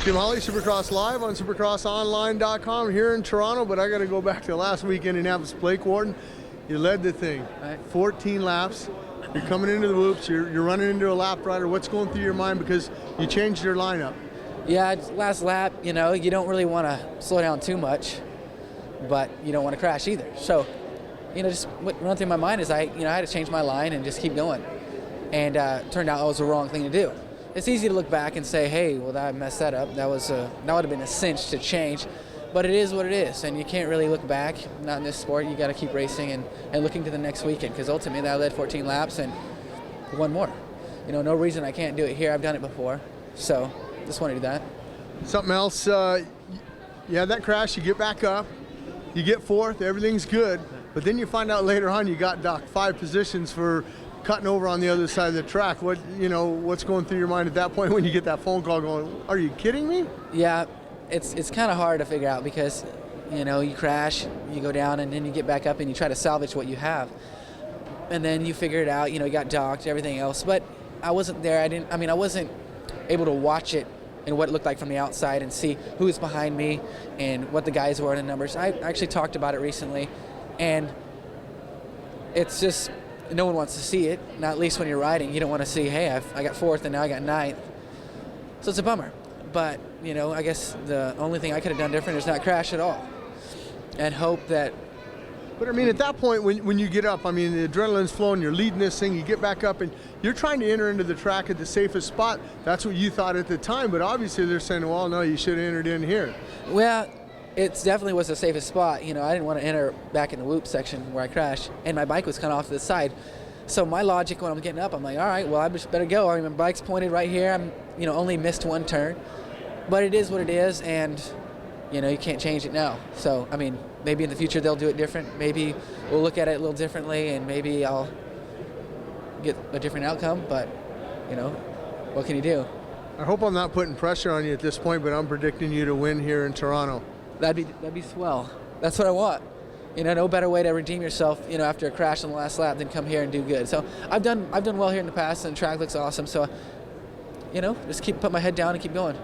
Jim Holly, Supercross Live on supercrossonline.com here in Toronto, but I got to go back to last week in Indianapolis. Blake Wharton, you led the thing, right. 14 laps. You're coming into the whoops, you're running into a lap rider. What's going through your mind because you changed your lineup? Yeah, last lap, you know, you don't really want to slow down too much, but you don't want to crash either. So, you know, just what run through my mind is I had to change my line and just keep going. And turned out it was the wrong thing to do. It's easy to look back and say, hey, well, I messed that up. That would have been a cinch to change. But it is what it is, and you can't really look back. Not in this sport. You got to keep racing and looking to the next weekend, because ultimately I led 14 laps and one more. You know, no reason I can't do it here. I've done it before, so just want to do that. Something else, you had that crash, you get back up, you get fourth, everything's good, but then you find out later on you got docked 5 positions for cutting over on the other side of the track. What's going through your mind at that point when you get that phone call going, are you kidding me? Yeah, it's kind of hard to figure out because, you know, you crash, you go down, and then you get back up and you try to salvage what you have. And then you figure it out, you know, you got docked, everything else. But I wasn't there. I wasn't able to watch it and what it looked like from the outside and see who was behind me and what the guys were in the numbers. I actually talked about it recently, and it's just, no one wants to see it, not at least when you're riding. You don't want to see, hey, I got 4th and now I got 9th. So it's a bummer. But, you know, I guess the only thing I could have done different is not crash at all and hope that. But I mean, at that point, when you get up, I mean, the adrenaline's flowing, you're leading this thing, you get back up, and you're trying to enter into the track at the safest spot. That's what you thought at the time, but obviously they're saying, well, no, you should have entered in here. Well, it definitely was the safest spot. You know, I didn't want to enter back in the whoop section where I crashed, and my bike was kind of off to the side. So my logic when I'm getting up, I'm like, all right, well, I just better go. I mean, my bike's pointed right here. I'm, you know, only missed 1 turn. But it is what it is, and, you know, you can't change it now. So, I mean, maybe in the future they'll do it different. Maybe we'll look at it a little differently, and maybe I'll get a different outcome. But, you know, what can you do? I hope I'm not putting pressure on you at this point, but I'm predicting you to win here in Toronto. That'd be swell. That's what I want. You know, no better way to redeem yourself, you know, after a crash on the last lap than come here and do good. So I've done well here in the past, and the track looks awesome. So, you know, just put my head down and keep going.